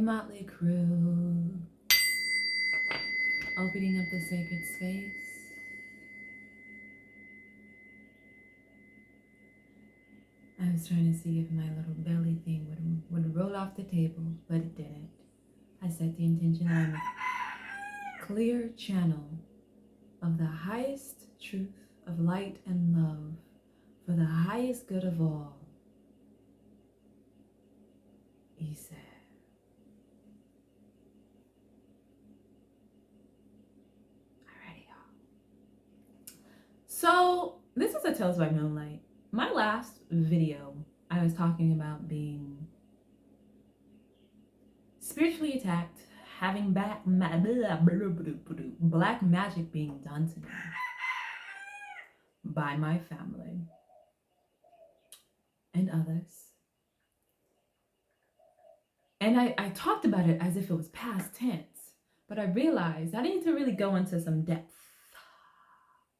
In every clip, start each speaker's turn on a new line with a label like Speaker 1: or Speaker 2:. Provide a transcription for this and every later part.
Speaker 1: motley crew, opening up the sacred space. I was trying to see if my little belly thing would roll off the table, but it didn't. I set the intention on a clear channel of the highest truth of light and love for the highest good of all. He said. Alrighty, y'all. So this is a Tales by Moonlight. My last video, I was talking about being spiritually attacked, having black magic being done to me by my family and others. And I talked about it as if it was past tense, but I realized I need to really go into some depth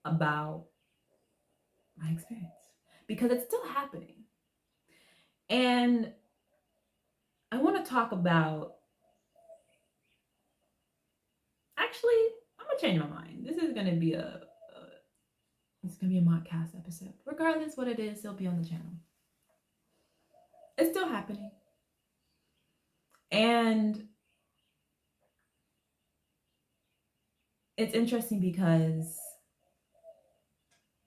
Speaker 1: about my experience because it's still happening. And I want to talk about, actually, I'm going to change my mind. This is going to be a motcast episode. Regardless what it is, it'll be on the channel. It's still happening. And it's interesting because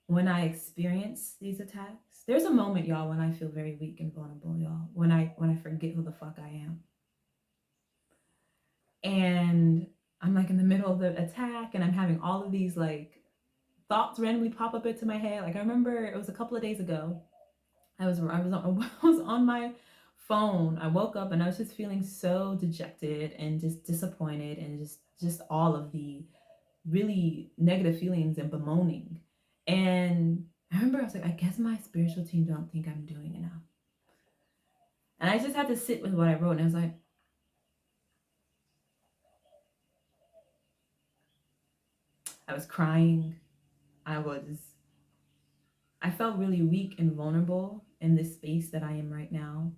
Speaker 1: when I experience these attacks, there's a moment, y'all, when I feel very weak and vulnerable, y'all, when I forget who the fuck I am. And I'm like in the middle of the attack and I'm having all of these like thoughts randomly pop up into my head. Like I remember it was a couple of days ago. I was on my phone. I woke up and I was just feeling so dejected and just disappointed and just all of the really negative feelings and bemoaning. And I remember I was like, I guess my spiritual team don't think I'm doing enough. And I just had to sit with what I wrote and I was like, I was crying. I felt really weak and vulnerable in this space that I am right now.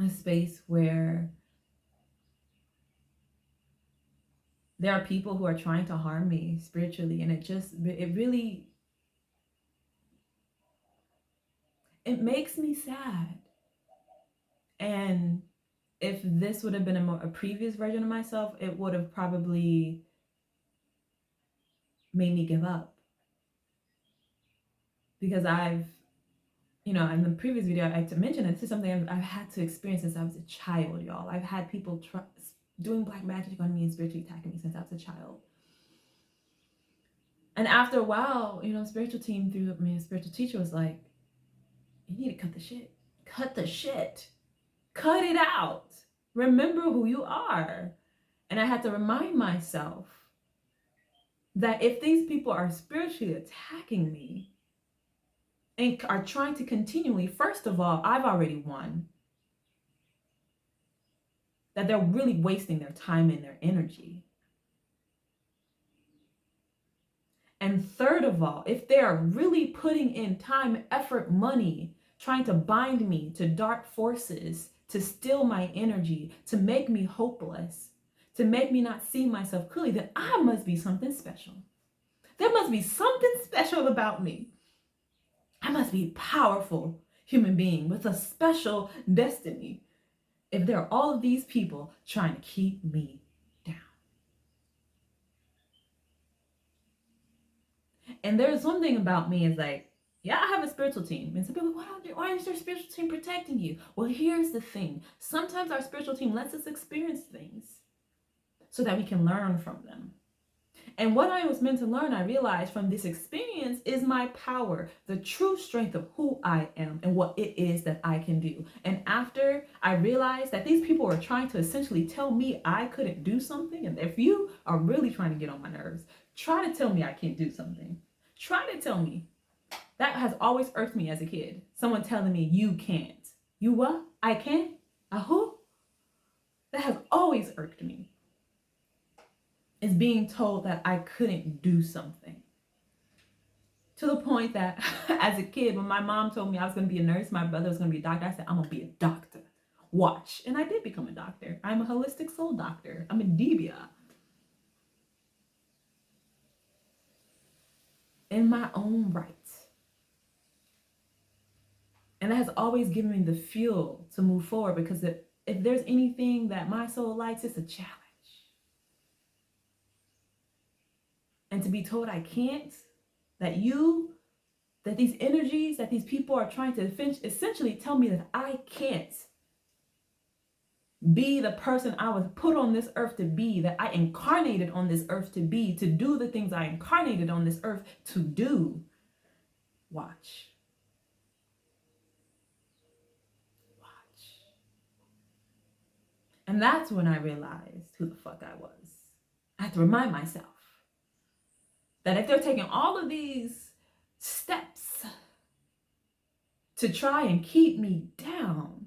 Speaker 1: A space where there are people who are trying to harm me spiritually, and it makes me sad. And if this would have been a previous version of myself, it would have probably made me give up. Because in the previous video, I mentioned this is something I've had to experience since I was a child, y'all. I've had people doing black magic on me and spiritually attacking me since I was a child. And after a while, spiritual team through me, a spiritual teacher was like, you need to cut the shit. Cut the shit. Cut it out. Remember who you are. And I had to remind myself that if these people are spiritually attacking me and are trying to continually, first of all, I've already won. That they're really wasting their time and their energy. And third of all, if they are really putting in time, effort, money, trying to bind me to dark forces, to steal my energy, to make me hopeless, to make me not see myself clearly, then I must be something special. There must be something special about me. I must be a powerful human being with a special destiny if there are all of these people trying to keep me down. And there's one thing about me is like, yeah, I have a spiritual team. And some people are like, why is your spiritual team protecting you? Well, here's the thing. Sometimes our spiritual team lets us experience things so that we can learn from them. And what I was meant to learn, I realized from this experience, is my power, the true strength of who I am and what it is that I can do. And after I realized that these people were trying to essentially tell me I couldn't do something, and if you are really trying to get on my nerves, try to tell me I can't do something. Try to tell me. That has always irked me as a kid. Someone telling me you can't. You what? I can't? Who? That has always irked me. Is being told that I couldn't do something. To the point that as a kid, when my mom told me I was going to be a nurse, my brother was going to be a doctor, I said, I'm going to be a doctor. Watch. And I did become a doctor. I'm a holistic soul doctor. I'm a dibia. In my own right. And that has always given me the fuel to move forward, because if there's anything that my soul likes, it's a challenge. And to be told I can't, that these energies, that these people are trying to essentially tell me that I can't be the person I was put on this earth to be, that I incarnated on this earth to be, to do the things I incarnated on this earth to do. Watch. And that's when I realized who the fuck I was. I had to remind myself that if they're taking all of these steps to try and keep me down,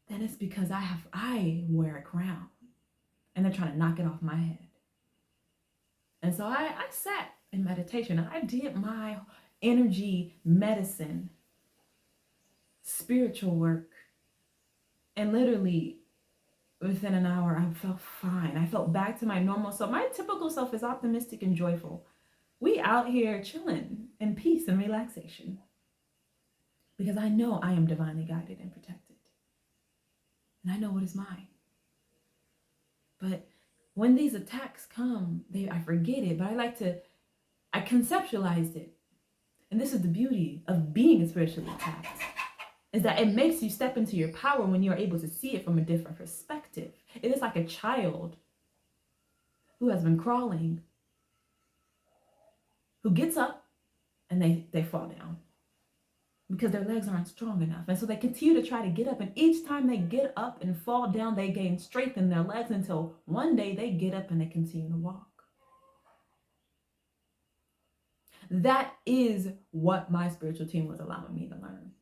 Speaker 1: then it's because I wear a crown and they're trying to knock it off my head. And so I sat in meditation and I did my energy medicine, spiritual work. And literally within an hour, I felt fine. I felt back to my normal self. My typical self is optimistic and joyful. We out here chilling in peace and relaxation, because I know I am divinely guided and protected. And I know what is mine. But when these attacks come, I forget it, but I conceptualized it. And this is the beauty of being spiritually attacked, is that it makes you step into your power when you're able to see it from a different perspective. It is like a child who has been crawling, who gets up and they fall down because their legs aren't strong enough. And so they continue to try to get up. And each time they get up and fall down, they gain strength in their legs until one day they get up and they continue to walk. That is what my spiritual team was allowing me to learn.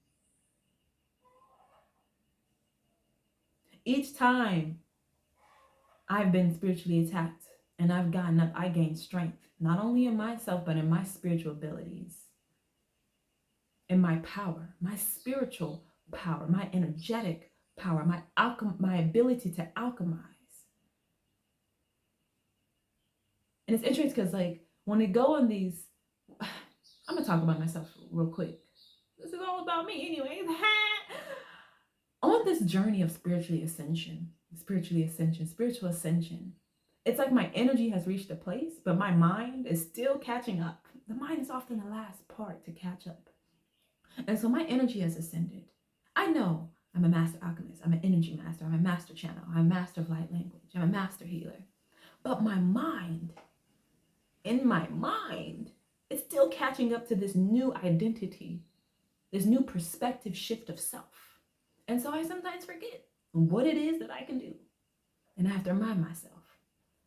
Speaker 1: Each time I've been spiritually attacked and I've gotten up, I gained strength, not only in myself, but in my spiritual abilities, in my power, my spiritual power, my energetic power, my ability to alchemize. And it's interesting because when they go on these, I'm going to talk about myself real quick. This is all about me anyway. On this journey of spiritual ascension, it's like my energy has reached a place, but my mind is still catching up. The mind is often the last part to catch up. And so my energy has ascended. I know I'm a master alchemist. I'm an energy master. I'm a master channel. I'm a master of light language. I'm a master healer. But my mind, it's still catching up to this new identity, this new perspective shift of self. And so I sometimes forget what it is that I can do. And I have to remind myself.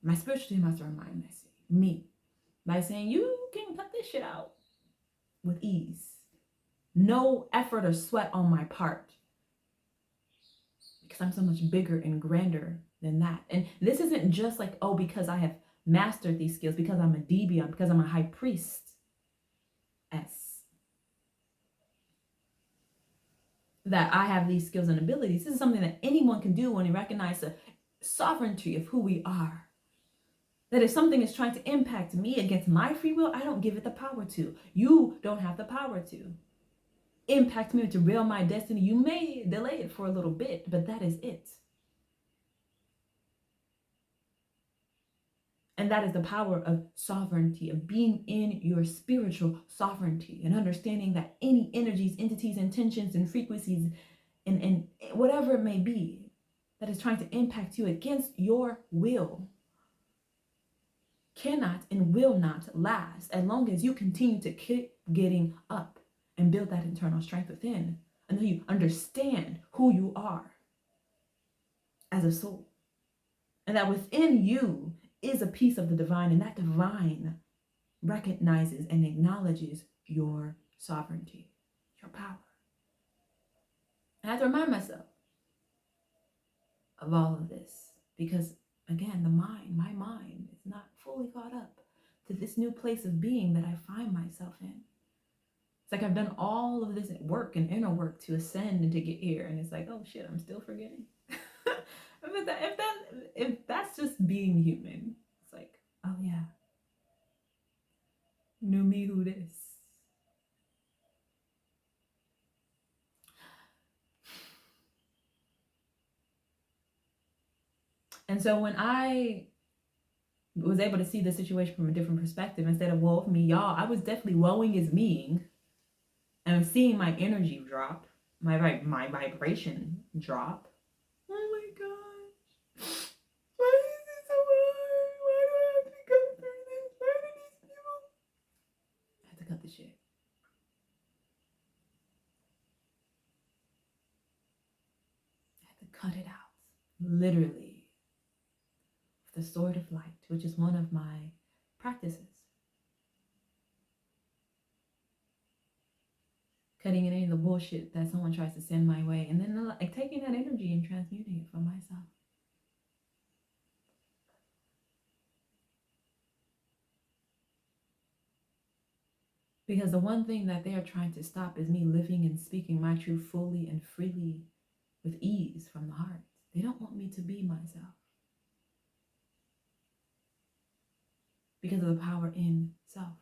Speaker 1: My spiritual team has to remind me by saying, you can cut this shit out with ease. No effort or sweat on my part. Because I'm so much bigger and grander than that. And this isn't just because I have mastered these skills, because I'm a dibia, because I'm a high priestess. That I have these skills and abilities. This is something that anyone can do when you recognize the sovereignty of who we are. That if something is trying to impact me against my free will, I don't give it the power to. You don't have the power to impact me, to derail my destiny. You may delay it for a little bit, but that is it. And that is the power of sovereignty, of being in your spiritual sovereignty and understanding that any energies, entities, intentions, and frequencies, and whatever it may be that is trying to impact you against your will cannot and will not last as long as you continue to keep getting up and build that internal strength within until you understand who you are as a soul. And that within you is a piece of the divine, and that divine recognizes and acknowledges your sovereignty, your power. And I have to remind myself of all of this because, again, my mind is not fully caught up to this new place of being that I find myself in.
Speaker 2: It's like I've done all of this work and inner work to ascend and to get here, and it's like, oh shit, I'm still forgetting. If that's just being human, it's like, oh yeah, knew me who this. And so when I was able to see the situation from a different perspective, instead of woe of me, y'all, I was definitely woeing as meing, and seeing my energy drop, my vibration drop. Oh my gosh. Why is it so hard? Why do I have to go through this? Why do these people? I had to cut the shit. I had to cut it out. Literally. With the sword of light, which is one of my practices. Cutting any of the bullshit that someone tries to send my way, and then like taking that energy and transmuting it for myself. Because the one thing that they are trying to stop is me living and speaking my truth fully and freely with ease from the heart. They don't want me to be myself. Because of the power in self.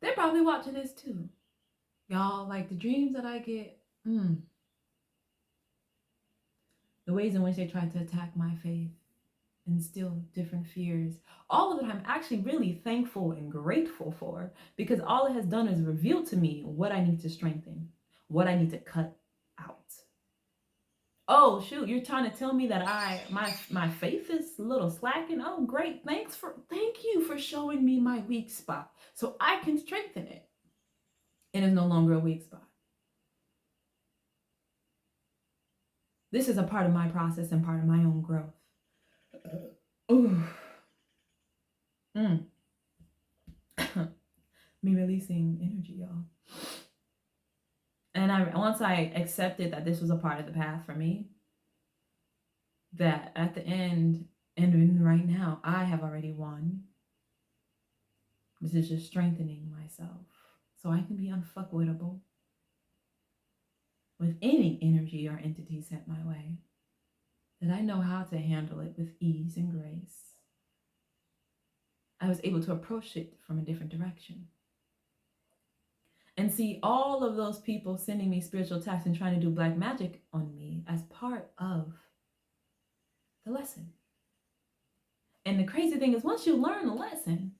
Speaker 2: They're probably watching this too. Y'all, like the dreams that I get, the ways in which they try to attack my faith, instill different fears, all of it I'm actually really thankful and grateful for, because all it has done is reveal to me what I need to strengthen, what I need to cut out. Oh shoot, you're trying to tell me that my faith is a little slacking? Oh great, thank you for showing me my weak spot so I can strengthen it. It is no longer a weak spot. This is a part of my process and part of my own growth. Ooh. Me releasing energy, y'all. And once I accepted that this was a part of the path for me, that at the end, and right now, I have already won. This is just strengthening myself so I can be unfuckwittable with any energy or entity sent my way. That I know how to handle it with ease and grace. I was able to approach it from a different direction. And see all of those people sending me spiritual attacks and trying to do black magic on me as part of the lesson. And the crazy thing is, once you learn the lesson,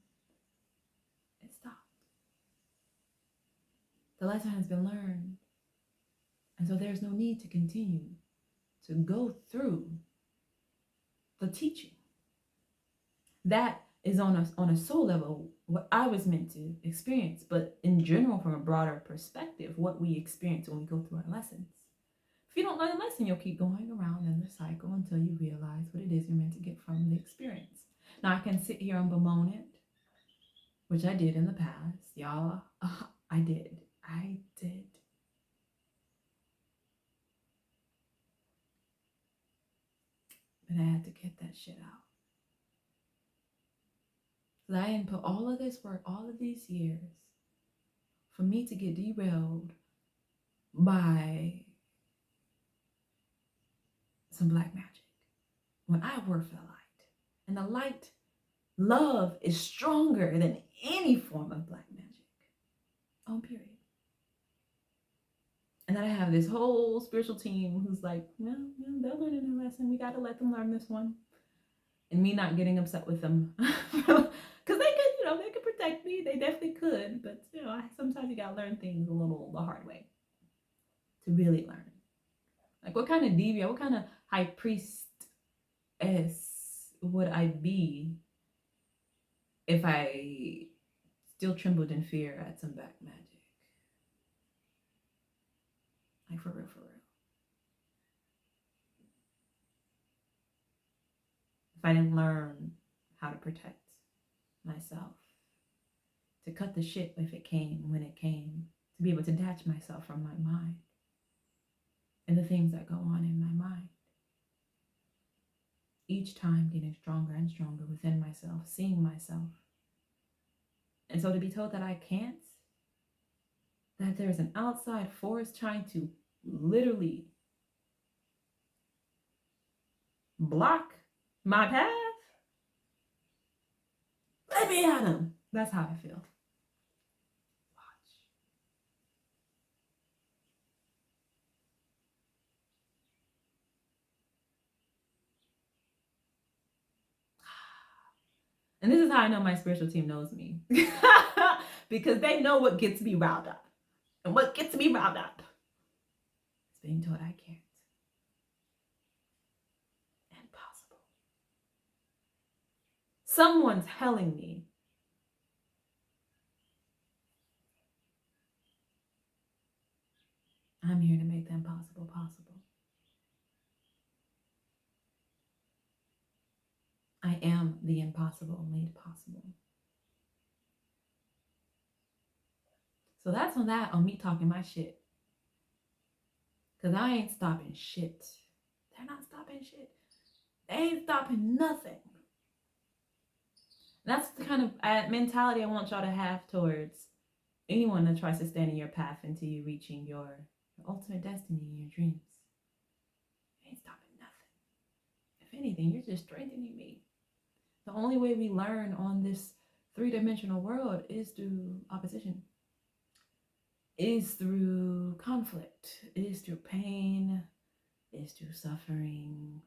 Speaker 2: it stopped. The lesson has been learned. And so there's no need to continue to go through the teaching. That is on a soul level what I was meant to experience, but in general, from a broader perspective, what we experience when we go through our lessons. If you don't learn a lesson, you'll keep going around in the cycle until you realize what it is you're meant to get from the experience. Now, I can sit here and bemoan it, which I did in the past. Y'all, I did. But I had to get that shit out. So I didn't put all of this work, all of these years, for me to get derailed by some black magic. When I work for the light. And the light, love, is stronger than any form of black magic. Oh, period. And then I have this whole spiritual team who's like, well, they're learning their lesson. We got to let them learn this one. And me not getting upset with them. Because they could protect me. They definitely could. But, sometimes you got to learn things the hard way. To really learn. Like, what kind of dibia, what kind of high priestess would I be if I still trembled in fear at some black magic? Like, for real. If I didn't learn how to protect myself, to cut the shit if it came, when it came, to be able to detach myself from my mind and the things that go on in my mind. each time getting stronger and stronger within myself, seeing myself. And so to be told that I can't, that there's an outside force trying to literally block my path, let me at him. That's how I feel. Watch. And this is how I know my spiritual team knows me. Because they know what gets me riled up. And what gets me riled up is being told I can't. Impossible. Someone's telling me I'm here to make the impossible possible. I am the impossible made possible. So that's on me talking my shit. Because I ain't stopping shit. They're not stopping shit. They ain't stopping nothing. That's the kind of mentality I want y'all to have towards anyone that tries to stand in your path into you reaching your ultimate destiny and your dreams. They ain't stopping nothing. If anything, you're just strengthening me. The only way we learn on this three-dimensional world is through opposition, is through conflict, is through pain, is through suffering.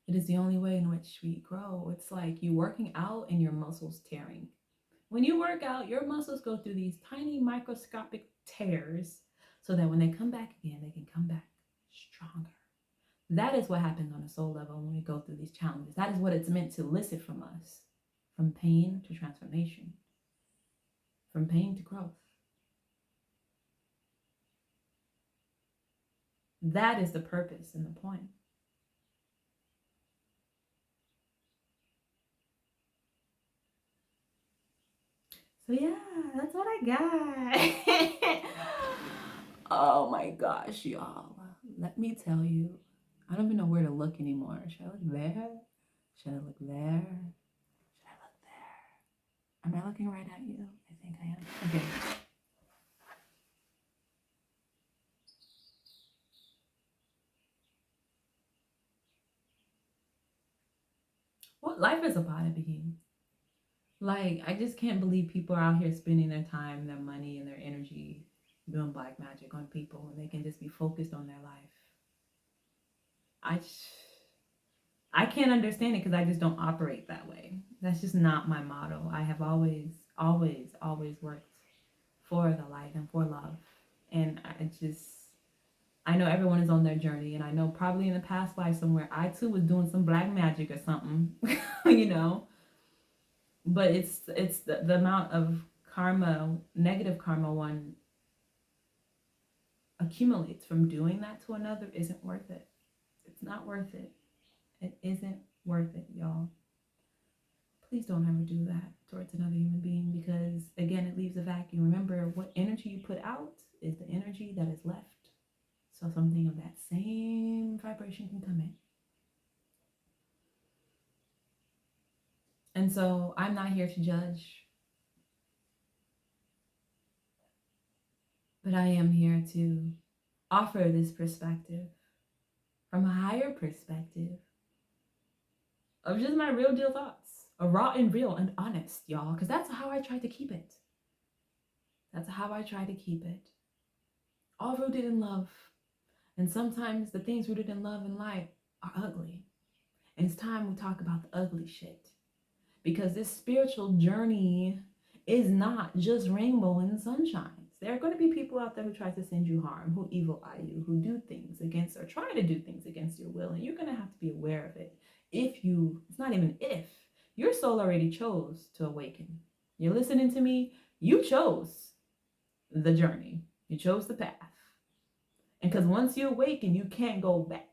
Speaker 2: It is the only way in which we grow. It's like you working out and your muscles tearing. When you work out, your muscles go through these tiny microscopic tears so that when they come back again, they can come back stronger. That is what happens on a soul level when we go through these challenges. That is what it's meant to elicit from us. From pain to transformation. From pain to growth. That is the purpose and the point. So yeah, that's what I got. Oh my gosh, y'all. Let me tell you. I don't even know where to look anymore. Should I look there? Should I look there? Should I look there? Am I looking right at you? I think I am. Okay. What life is about to begin. Like, I just can't believe people are out here spending their time, their money, and their energy doing black magic on people when they can just be focused on their life. I can't understand it because I just don't operate that way. That's just not my motto. I have always worked for the light and for love. And I know everyone is on their journey, and I know probably in the past life somewhere I too was doing some black magic or something, you know. But it's the amount of karma, negative karma one accumulates from doing that to another isn't worth it. It's not worth it. It isn't worth it, y'all. Please don't ever do that towards another human being because, again, it leaves a vacuum. Remember, what energy you put out is the energy that is left. So something of that same vibration can come in. And so I'm not here to judge, but I am here to offer this perspective from a higher perspective of just my real deal thoughts, raw and real and honest, y'all, because that's how I try to keep it. That's how I try to keep it. All rooted in love. And sometimes the things rooted in love and light are ugly. And it's time we talk about the ugly shit. Because this spiritual journey is not just rainbow and sunshines. There are going to be people out there who try to send you harm, who evil eye you, who do things against or try to do things against your will. And you're going to have to be aware of it. It's not even if, your soul already chose to awaken. You're listening to me, you chose the journey. You chose the path. And because once you awaken, you can't go back.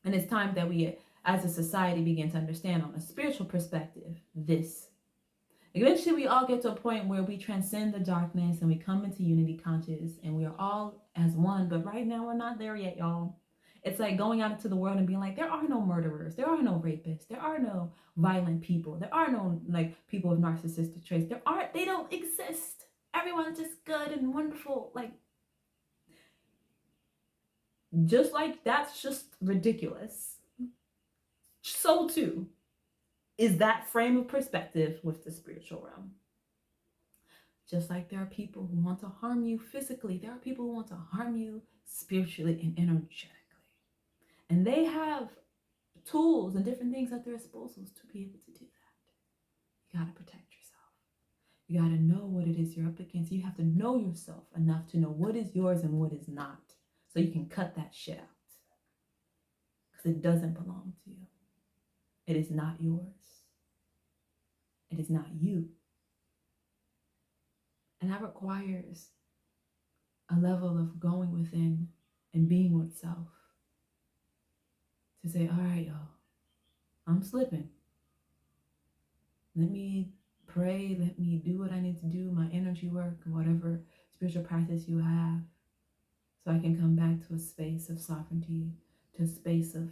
Speaker 2: And it's time that we, as a society, begin to understand on a spiritual perspective, this. Eventually, we all get to a point where we transcend the darkness and we come into unity conscious and we are all as one. But right now, we're not there yet, y'all.
Speaker 1: It's like going out into the world and being like, there are no murderers, there are no rapists, there are no violent people, there are no like people with narcissistic traits. They don't exist. Everyone's just good and wonderful. Like, just like that's just ridiculous. So too is that frame of perspective with the spiritual realm. Just like there are people who want to harm you physically, there are people who want to harm you spiritually and energetically. And they have tools and different things at their disposal to be able to do that. You got to protect yourself. You got to know what it is you're up against. You have to know yourself enough to know what is yours and what is not, so you can cut that shit out. Because it doesn't belong to you. It is not yours. It is not you. And that requires a level of going within and being with self. To say, all right, y'all, I'm slipping. Let me pray. Let me do what I need to do, my energy work, whatever spiritual practice you have, so I can come back to a space of sovereignty, to a space of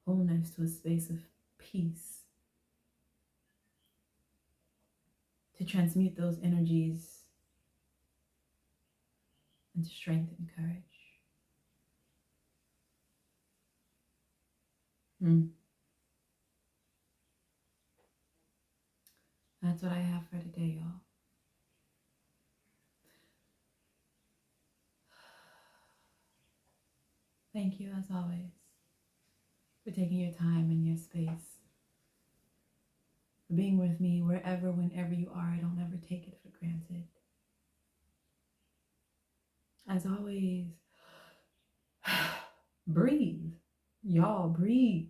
Speaker 1: wholeness, to a space of peace. To transmute those energies into strength and courage. That's what I have for today, y'all. Thank you, as always, for taking your time and your space, for being with me wherever, whenever you are. I don't ever take it for granted. As always, breathe. Y'all, breathe.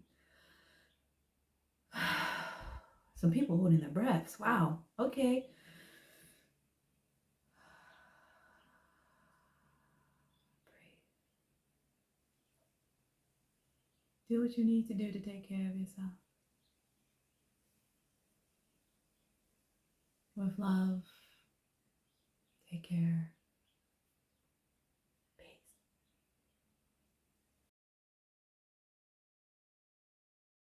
Speaker 1: Some people holding their breaths. Wow. Okay. Do what you need to do to take care of yourself. With love, take care.